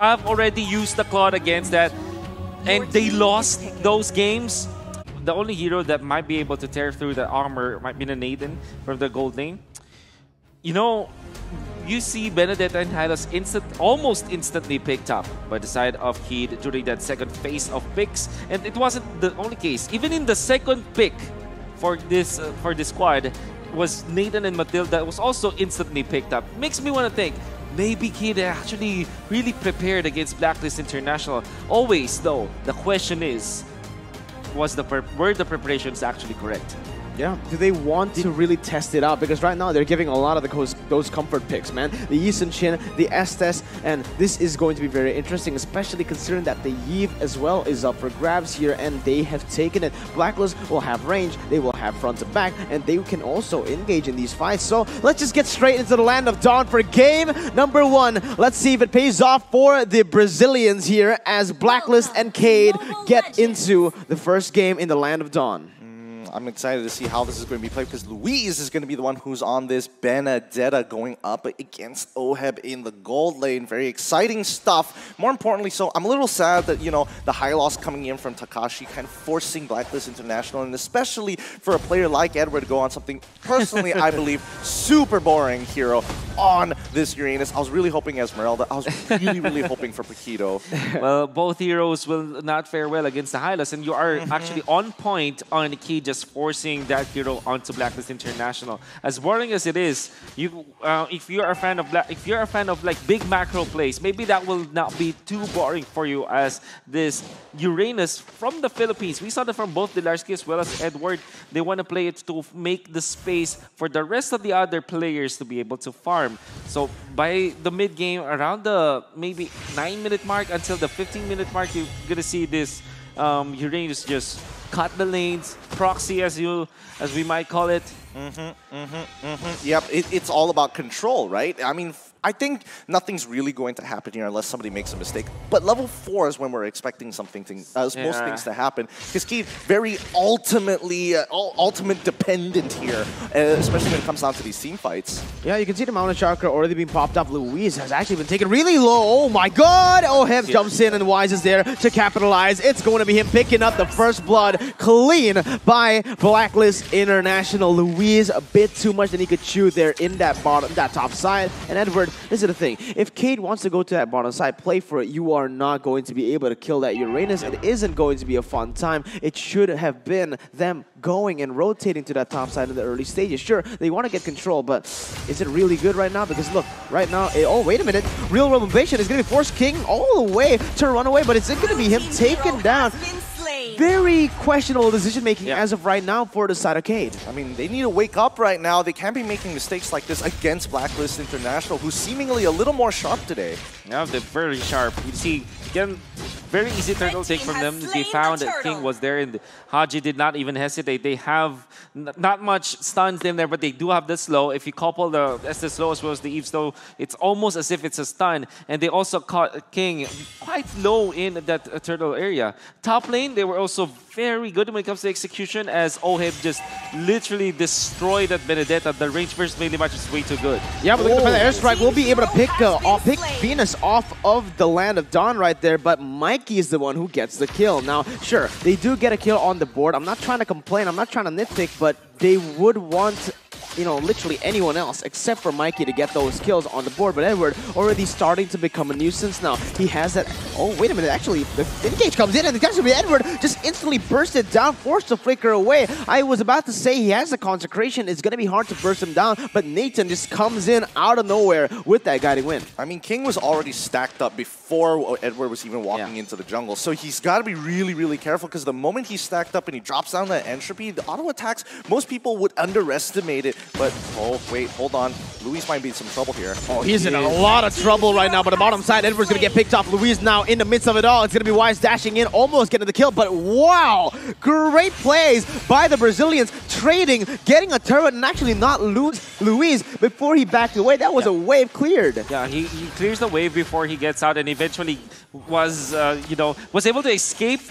I've already used the Claude against that, and they lost those games. The only hero that might be able to tear through the armor might be the Nathan from the gold lane. You know, you see Benedetta and Hylas almost instantly picked up by the side of Kid during that second phase of picks, and it wasn't the only case. Even in the second pick for this squad was Nathan and Matilda was also instantly picked up. Makes me want to think maybe Kid actually really prepared against Blacklist International. Always though, the question is, were the preparations actually correct? Yeah, do they want to really test it out? Because right now they're giving a lot of those comfort picks, man. The Yi Sun-Shin, the Estes, and this is going to be very interesting, especially considering that the Yves as well is up for grabs here, and they have taken it. Blacklist will have range, they will have front to back, and they can also engage in these fights. So let's just get straight into the Land of Dawn for game number 1. Let's see if it pays off for the Brazilians here as Blacklist and Cade get into the first game in the Land of Dawn. I'm excited to see how this is going to be played because Luis is going to be the one who's on this. Benedetta going up against Oheb in the gold lane. Very exciting stuff. More importantly, so I'm a little sad that, you know, the high loss coming in from Takashi kind of forcing Blacklist International, and especially for a player like Edward to go on something, personally, I believe, super boring hero on this Uranus. I was really hoping Esmeralda. I was really hoping for Paquito. Well, both heroes will not fare well against the Hylas, and you are actually on point on the key, just forcing that hero onto Blacklist International. As boring as it is, if you're a fan of like big macro plays, maybe that will not be too boring for you, as this Uranus from the Philippines. We saw that from both Dilarski as well as Edward. They want to play it to make the space for the rest of the other players to be able to farm. So by the mid game, around the maybe 9-minute mark until the 15-minute mark, you're gonna see this Uranus just cut the lanes, proxy as we might call it. Yep, it's all about control, right? I mean, I think nothing's really going to happen here unless somebody makes a mistake. But level 4 is when we're expecting most things to happen. Because Keith very ultimate dependent here, especially when it comes down to these team fights. Yeah, you can see the Mountain Chakra already being popped up. Luis has actually been taken really low. Oh my god! Oheb jumps in and Wise is there to capitalize. It's going to be him picking up the first blood clean by Blacklist International. Luis a bit too much than he could chew there in that top side. And Edward, this is the thing. If Cade wants to go to that bottom side, play for it, you are not going to be able to kill that Uranus. It isn't going to be a fun time. It should have been them going and rotating to that top side in the early stages. Sure, they want to get control, but is it really good right now? Because look, right now, oh, wait a minute. Real Revelation is going to force King all the way to run away, but it's going to be him taken down. Very questionable decision-making as of right now for the side of Cade. I mean, they need to wake up right now. They can't be making mistakes like this against Blacklist International, who's seemingly a little more sharp today. Yeah, they're very sharp. You see, again, very easy turtle take from them. They found that King was there, and Haji did not even hesitate. They have not much stuns in there, but they do have the slow. If you couple the slow as well as the Eve slow, it's almost as if it's a stun. And they also caught King quite low in that turtle area. Top lane, they were also very good when it comes to execution, as Oheb just literally destroyed that Benedetta. The range versus melee match is way too good. Yeah, but looking for the airstrike, we'll be able to pick Venus off of the Land of Dawn right there, but Mikey is the one who gets the kill. Now, sure, they do get a kill on the board. I'm not trying to complain, I'm not trying to nitpick, but they would want, you know, literally anyone else except for Mikey to get those kills on the board. But Edward already starting to become a nuisance now. He has that. Oh, wait a minute. Actually, the engage comes in and the actually Edward just instantly burst it down, forced to flicker away. I was about to say he has the consecration. It's going to be hard to burst him down, but Nathan just comes in out of nowhere with that guiding wind. I mean, King was already stacked up before Edward was even walking into the jungle. So he's got to be really careful, because the moment he's stacked up and he drops down that entropy, the auto attacks, most people would underestimate it. But, oh, wait, hold on. Luis might be in some trouble here. Oh, he's in a lot of trouble right now, but the bottom side, Edward's going to get picked off. Luis now in the midst of it all. It's going to be Wise dashing in, almost getting the kill, but wow! Great plays by the Brazilians, trading, getting a turret, and actually not lose Luis before he backed away. That was a wave cleared. Yeah, he clears the wave before he gets out, and eventually was, was able to escape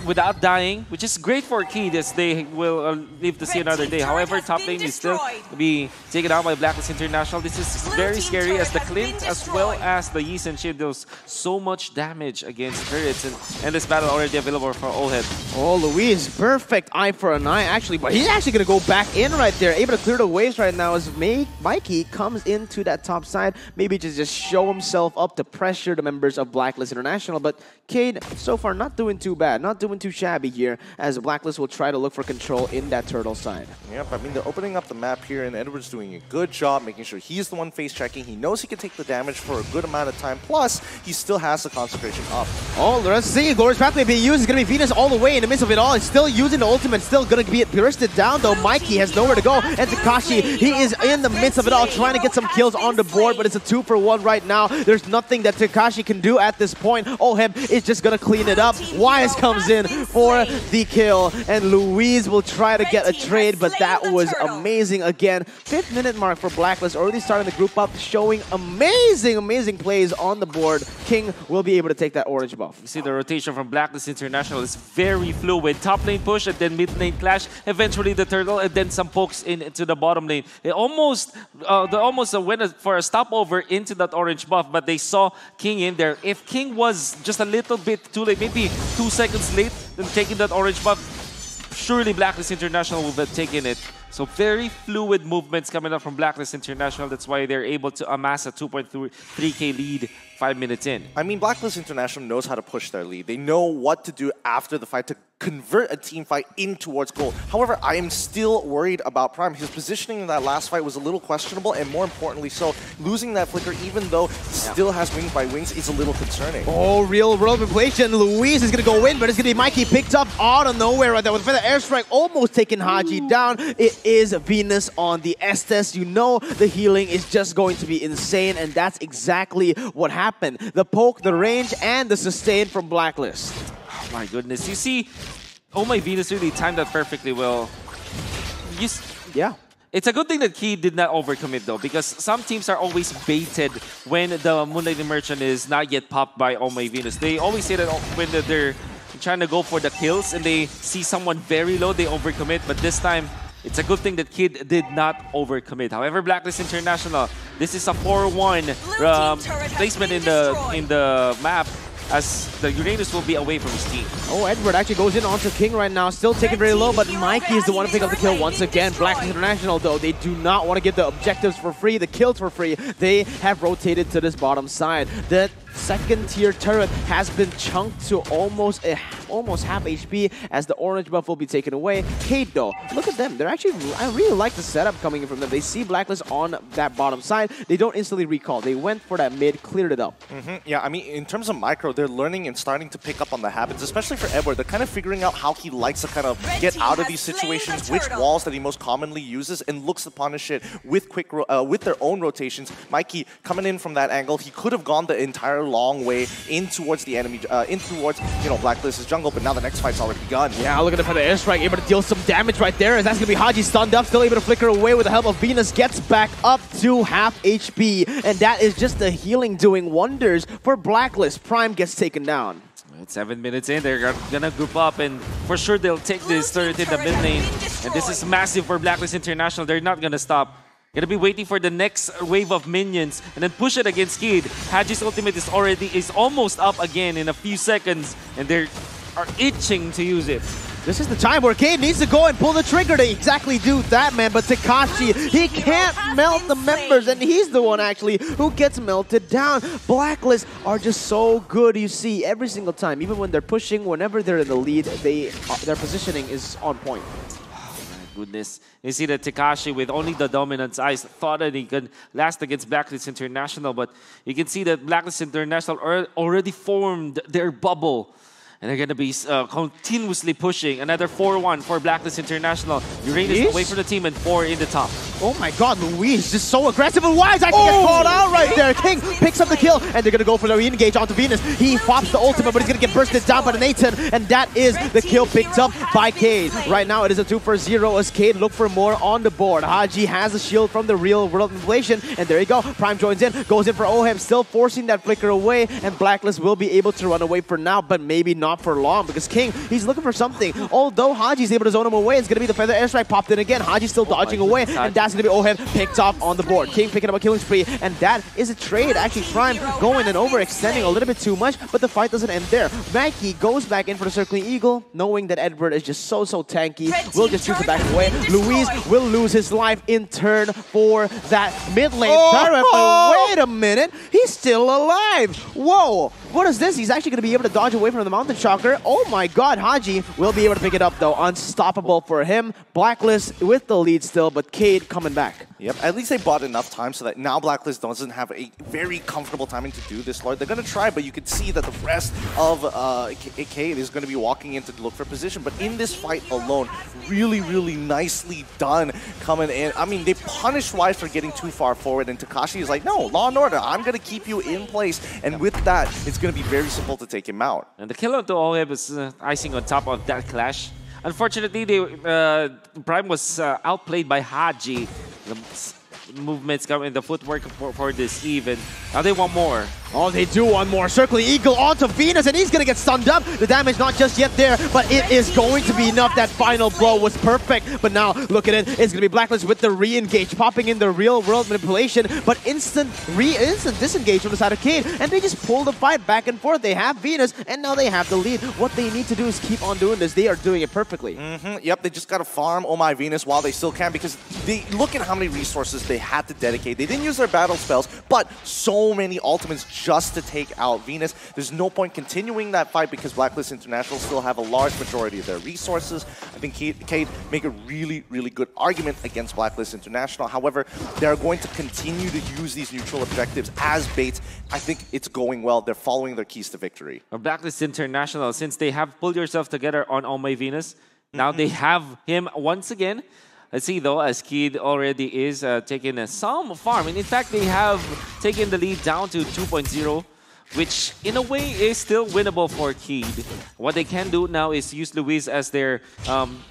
without dying, which is great for Kid, as they will live to see another day. However, top lane is still will be taken out by Blacklist International. This is very scary as the Clint as well as the Yi Sen Shield deals so much damage against turrets, and this battle already available for Oheb. Oh, Luis, perfect eye for an eye actually, but he's actually going to go back in right there, able to clear the waves right now as Mikey comes into that top side, maybe just show himself up to pressure the members of Blacklist International, but Cade so far not doing too bad, not doing too shabby here, as Blacklist will try to look for control in that turtle side. Yep, I mean, they're opening up the map here, and Edward's doing a good job making sure he's the one face checking. He knows he can take the damage for a good amount of time, plus he still has the consecration up. Oh, let's see. Glorious Pathway being used. It's going to be Venus all the way in the midst of it all. It's still using the ultimate, still going to be bursted down, though. Mikey has nowhere to go. And Takashi, he is in the midst of it all, trying to get some kills on the board, but it's a 2-for-1 right now. There's nothing that Takashi can do at this point. Oheb is just going to clean it up. Wise comes in for the kill, and Luis will try to get a trade, but that was amazing again. 5th minute mark for Blacklist, already starting the group up, showing amazing plays on the board. King will be able to take that orange buff. You see the rotation from Blacklist International is very fluid. Top lane push and then mid lane clash, eventually the turtle, and then some pokes into the bottom lane. They almost went for a stopover into that orange buff, but they saw King in there. If King was just a little bit too late, maybe 2 seconds late than taking that orange buff, surely Blacklist International would have taken it. So very fluid movements coming up from Blacklist International. That's why they're able to amass a 2.3k lead 5 minutes in. I mean, Blacklist International knows how to push their lead. They know what to do after the fight to convert a team fight in towards goal. However, I am still worried about Prime. His positioning in that last fight was a little questionable, and more importantly so, losing that flicker, even though he still has wings by wings, is a little concerning. Oh, real world inflation. Luis is going to go in, but it's going to be Mikey picked up out of nowhere right there with the airstrike, almost taking Haji down. It is Venus on the Estes. You know the healing is just going to be insane, and that's exactly what happened. The poke, the range, and the sustain from Blacklist. Oh my goodness. You see, oh my Venus really timed that perfectly well. Yeah. It's a good thing that he did not overcommit though, because some teams are always baited when the Moonlight Merchant is not yet popped by Oh My Venus. They always say that when they're trying to go for the kills and they see someone very low, they overcommit. But this time, it's a good thing that Kid did not overcommit. However, Blacklist International, this is a 4-1 placement in the map, as the Uranus will be away from his team. Oh, Edward actually goes in onto King right now, still taking very low, but Mikey is the one to pick up the kill once again. Blacklist International, though, they do not want to give the objectives for free, the kills for free. They have rotated to this bottom side. The second tier turret has been chunked to almost half HP as the orange buff will be taken away. Kate though, look at them. They're actually, I really like the setup coming in from them. They see Blacklist on that bottom side. They don't instantly recall. They went for that mid, cleared it up. Yeah, I mean, in terms of micro, they're learning and starting to pick up on the habits, especially for Edward. They're kind of figuring out how he likes to kind of get out of these situations, which walls that he most commonly uses, and looks upon his shit with with their own rotations. Mikey coming in from that angle, he could have gone the entire long way in towards the enemy, in towards, you know, Blacklist's jungle, but now the next fight's already begun. Yeah, look at him for the airstrike, able to deal some damage right there, as that's going to be Haji stunned up, still able to flicker away with the help of Venus, gets back up to half HP, and that is just the healing doing wonders for Blacklist. Prime gets taken down. It's 7 minutes in, they're gonna group up, and for sure they'll take this turret in the mid lane, and this is massive for Blacklist International. They're not gonna stop. Gonna be waiting for the next wave of minions and then push it against Kid. Haji's ultimate is almost up again in a few seconds, and they are itching to use it. This is the time where Cade needs to go and pull the trigger to exactly do that, man. But Takashi, he can't melt the members, and he's the one actually who gets melted down. Blacklist are just so good, you see, every single time. Even when they're pushing, whenever they're in the lead, their positioning is on point. Goodness. You see that Takashi, with only the Dominance Eyes, thought that he could last against Blacklist International, but you can see that Blacklist International already formed their bubble. And they're going to be continuously pushing. Another 4-1 for Blacklist International. Uranus away from the team and 4 in the top. Oh my god, Luis just so aggressive, and Wise actually gets called out right there. King picks up the kill, and they're going to go for the re-engage onto Venus. He pops the ultimate, but he's going to get bursted down by the Nathan, and that is the kill picked up by Cade. Right now, it is a 2-for-0 as Cade look for more on the board. Haji has a shield from the real world inflation, and there you go. Prime joins in, goes in for Oheb, still forcing that flicker away, and Blacklist will be able to run away for now, but maybe not not for long because King, he's looking for something. Although Haji's able to zone him away, it's going to be the Feather Airstrike popped in again. Haji's still dodging away, and that's going to be Oheb picked off on the board. King picking up a killing spree, and that is a trade. Actually, Prime going and overextending a little bit too much, but the fight doesn't end there. Mikey goes back in for the Circling Eagle, knowing that Edward is just so tanky. Will just choose to back away. Luis will lose his life in turn for that mid lane turret, but wait a minute, he's still alive. Whoa, what is this? He's actually going to be able to dodge away from the Mountain Shocker. Oh my god, Haji will be able to pick it up though. Unstoppable for him. Blacklist with the lead still, but Cade coming back. Yep, at least they bought enough time so that now Blacklist doesn't have a very comfortable timing to do this, Lord. They're going to try, but you can see that the rest of Cade is going to be walking in to look for position. But in this fight alone, really nicely done coming in. I mean, they punished Wise for getting too far forward, and Takashi is like, no, Law and Order, I'm going to keep you in place. And with that, it's going to be very simple to take him out. And the kill onto Oheb is icing on top of that clash. Unfortunately, Prime was outplayed by Haji. The movements coming, the footwork for this even. Now they want more. Oh, they do want more. Circling Eagle onto Venus, and he's going to get stunned up. The damage not just yet there, but it is going to be enough. That final blow was perfect. But now, look at it. It's going to be Blacklist with the re-engage, popping in the real-world manipulation, but instant disengage from the side of Cade, and they just pull the fight back and forth. They have Venus, and now they have the lead. What they need to do is keep on doing this. They are doing it perfectly. Yep, they just got to farm Oh My Venus while they still can, because they look at how many resources they had to dedicate. They didn't use their battle spells, but so many ultimates just to take out Venus. There's no point continuing that fight because Blacklist International still have a large majority of their resources. I think Cade make a really good argument against Blacklist International. However, they're going to continue to use these neutral objectives as baits. I think it's going well. They're following their keys to victory. Blacklist International, since they have pulled yourself together on Oh My Venus, now they have him once again. Let's see though, as Kid already is taking some farm. And in fact, they have taken the lead down to 2.0, which in a way is still winnable for Kid. What they can do now is use Luis as their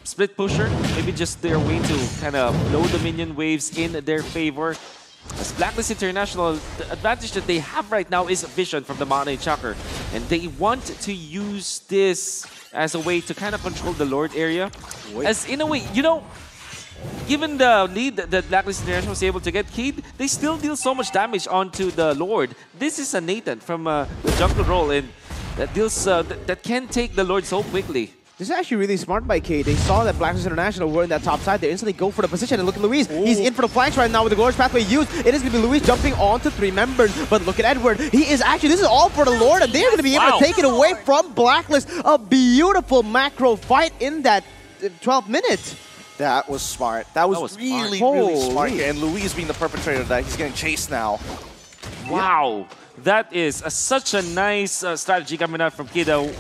split pusher. Maybe just their way to kind of blow the minion waves in their favor. As Blacklist International, the advantage that they have right now is vision from the Maniac Shocker. And they want to use this as a way to kind of control the Lord area. As in a way, you know, given the lead that Blacklist International was able to get, Cade, they still deal so much damage onto the Lord. This is a Nathan from the jungle role, and that deals that can take the Lord so quickly. This is actually really smart by Cade. They saw that Blacklist International were in that top side. They instantly go for the position. And look at Luis. He's in for the flanks right now with the Glorious Pathway used. It is going to be Luis jumping onto 3 members. But look at Edward. He is actually, this is all for the Lord. And they're going to be able to take it away from Blacklist. A beautiful macro fight in that 12th minute. That was smart. That was really smart here. And Luis being the perpetrator of that, he's getting chased now. Wow. That is such a nice strategy coming out from Kido.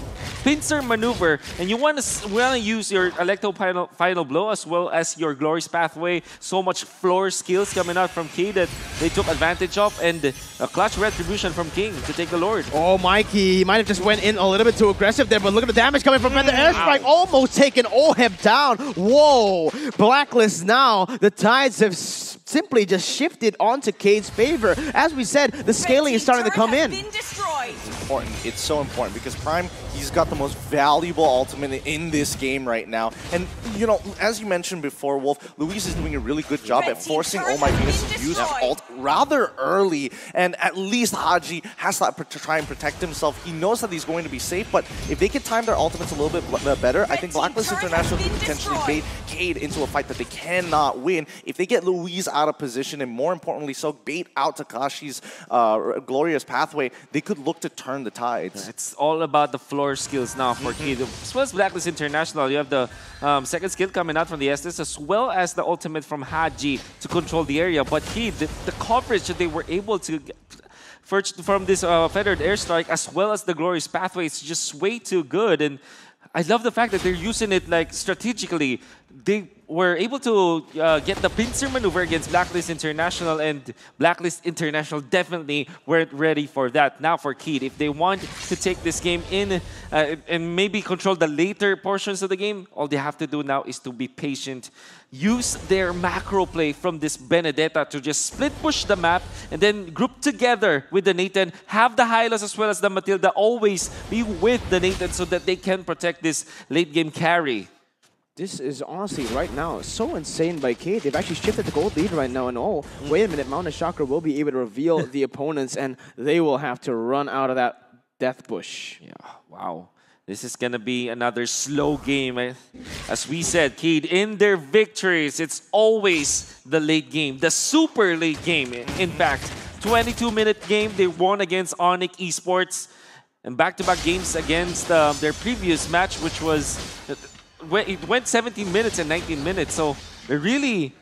Pincer maneuver, and you want to use your Electro final blow as well as your Glorious Pathway. So much floor skills coming out from Key that they took advantage of, and a clutch retribution from King to take the Lord. Oh, Mikey, he might have just went in a little bit too aggressive there, but look at the damage coming from the airstrike, almost taking Oheb down. Whoa, Blacklist now. The tides have simply just shifted onto Cade's favor. As we said, the scaling is starting to come in. It's important. It's so important because Prime, he's got the most valuable ultimate in this game right now. And, you know, as you mentioned before, Wolf, Luis is doing a really good job at forcing Oh My Venus to use that ult rather early. And at least Haji has to try and protect himself. He knows that he's going to be safe, but if they could time their ultimates a little bit better, I think Blacklist International could potentially bait Cade into a fight that they cannot win. If they get Luis out of position, and more importantly so, bait out Takashi's Glorious Pathway, they could look to turn the tides. It's all about the floor skills now for Kid. As well as Blacklist International, you have the second skill coming out from the Estes, as well as the ultimate from Haji to control the area. But Kid, the coverage that they were able to get from this feathered airstrike, as well as the Glorious Pathway, it's just way too good. And I love the fact that they're using it like strategically. They were able to get the pincer maneuver against Blacklist International, and Blacklist International definitely weren't ready for that. Now for Keed, if they want to take this game in and maybe control the later portions of the game, all they have to do now is to be patient. Use their macro play from this Benedetta to just split push the map and then group together with the Nathan, have the Hylas as well as the Matilda always be with the Nathan so that they can protect this late game carry. This is honestly right now so insane by Kate. They've actually shifted the gold lead right now, and oh, wait a minute, Mountain Chakra will be able to reveal the opponents, and they will have to run out of that death bush. Yeah, wow. This is going to be another slow game. As we said, Keed, in their victories, it's always the late game, the super late game. In fact, 22-minute game, they won against Onyx Esports. And back-to-back games against their previous match, which was... It went 17 minutes and 19 minutes, so they really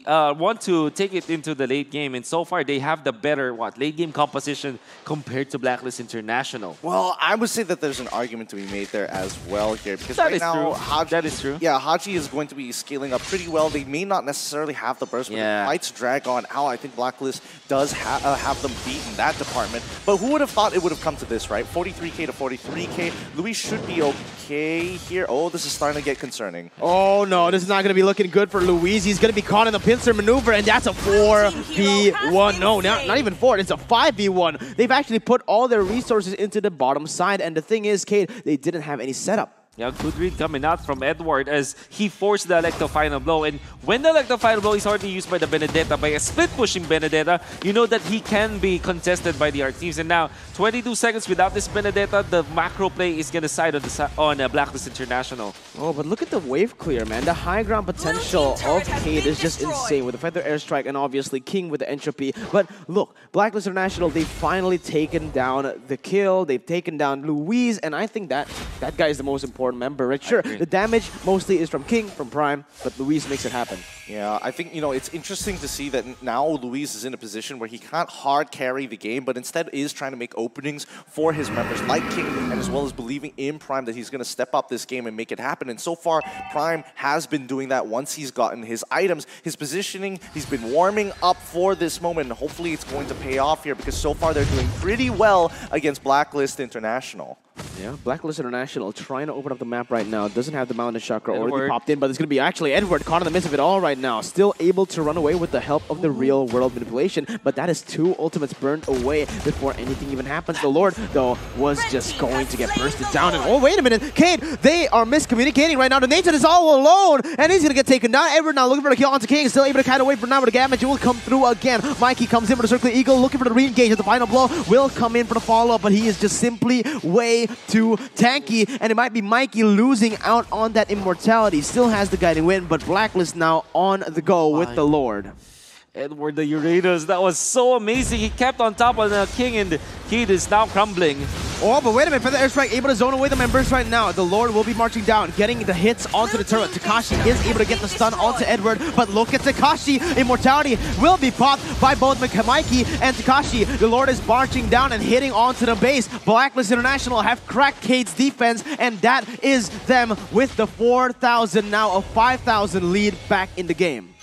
want to take it into the late game. And so far, they have the better late game composition compared to Blacklist International. Well, I would say that there's an argument to be made there as well here, because that right now, Haji, that is true. Yeah, Haji is going to be scaling up pretty well. They may not necessarily have the burst, but the fights drag on out. I think Blacklist does have them beat in that department. But who would have thought it would have come to this, right? 43K to 43K. Luis should be okay here. Oh, this is starting to get concerning. Oh no, this is not going to be looking good for Luis. He's going to be caught in the pincer maneuver, and that's a 4v1. No, not even 4. It's a 5v1. They've actually put all their resources into the bottom side, and the thing is, Kate, they didn't have any setup. Yeah, good read coming out from Edward as he forced the Electo final blow. And when the Electo final blow is already used by the Benedetta, by a split pushing Benedetta, you know that he can be contested by the art teams. And now, 22 seconds without this Benedetta, the macro play is going to side on Blacklist International. Oh, but look at the wave clear, man. The high ground potential of Cade is just insane with the Feather Airstrike and obviously King with the entropy. But look, Blacklist International, they've finally taken down the kill. They've taken down Luis, and I think that guy is the most important member, right? Sure, the damage mostly is from King, from Prime, but Luis makes it happen. Yeah, I think, you know, it's interesting to see that now Luis is in a position where he can't hard carry the game, but instead is trying to make openings for his members like King, and as well as believing in Prime that he's going to step up this game and make it happen. And so far, Prime has been doing that once he's gotten his items, his positioning. He's been warming up for this moment, and hopefully it's going to pay off here, because so far they're doing pretty well against Blacklist International. Yeah, Blacklist International trying to open up the map right now. Doesn't have the Mountain Chakra already popped in, but it's going to be actually Edward caught in the midst of it all right now. Still able to run away with the help of the real world manipulation, but that is 2 ultimates burned away before anything even happens. The Lord, though, was just going to get bursted down. And oh, wait a minute, Cade, they are miscommunicating right now. The Nathan is all alone, and he's going to get taken down. Edward now looking for the kill onto King, still able to kind of wait for now, but the damage will come through again. Mikey comes in for the Circular Eagle, looking for the re-engage. The final blow will come in for the follow-up, but he is just simply way too tanky, and it might be Mikey losing out on that immortality. Still has the guiding win, but Blacklist now on the go with the Lord. Edward the Uranus, that was so amazing. He kept on top of the King, and Kid is now crumbling. Oh, but wait a minute, Feather Airstrike able to zone away the members right now. The Lord will be marching down, getting the hits onto the turret. Takashi is able to get the stun onto Edward, but look at Takashi. Immortality will be popped by both Mikey and Takashi. The Lord is marching down and hitting onto the base. Blacklist International have cracked Cade's defense, and that is them with the 4,000, now a 5,000 lead back in the game.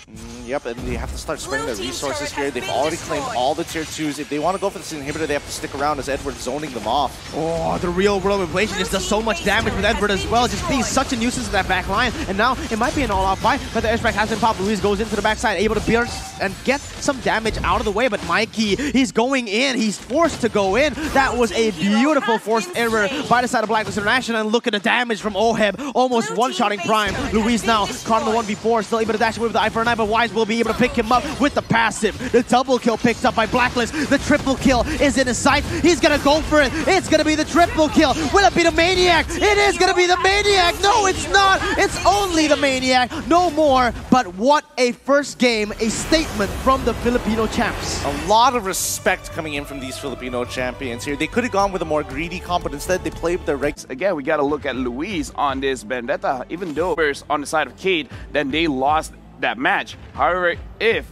Yep, and they have to start spreading their resources here. They've already claimed all the tier 2s. If they want to go for this inhibitor, they have to stick around as Edward's zoning them off. Oh, the real world manipulation just does so much damage with Edward as well. Just being such a nuisance in that back line. And now it might be an all-out fight, but the airstrike hasn't popped. Luis goes into the backside, able to pierce and get some damage out of the way. But Mikey, he's going in. He's forced to go in. That was a beautiful forced error by the side of Blacklist International. And look at the damage from Oheb. Almost one-shotting Prime. Luis now caught on the 1v4, still able to dash away with the eye for a knife, but Wise will be able to pick him up with the passive. The double kill picked up by Blacklist. The triple kill is in his sight. He's gonna go for it. It's gonna be the triple kill. Will it be the Maniac? It is gonna be the Maniac. No, it's not. It's only the Maniac. No more. But what a first game. A statement from the Filipino champs. A lot of respect coming in from these Filipino champions here. They could have gone with a more greedy comp, but instead they played with their regs. Again, we got to look at Luis on this Vendetta. Even though first on the side of Cade, then they lost that match. However, if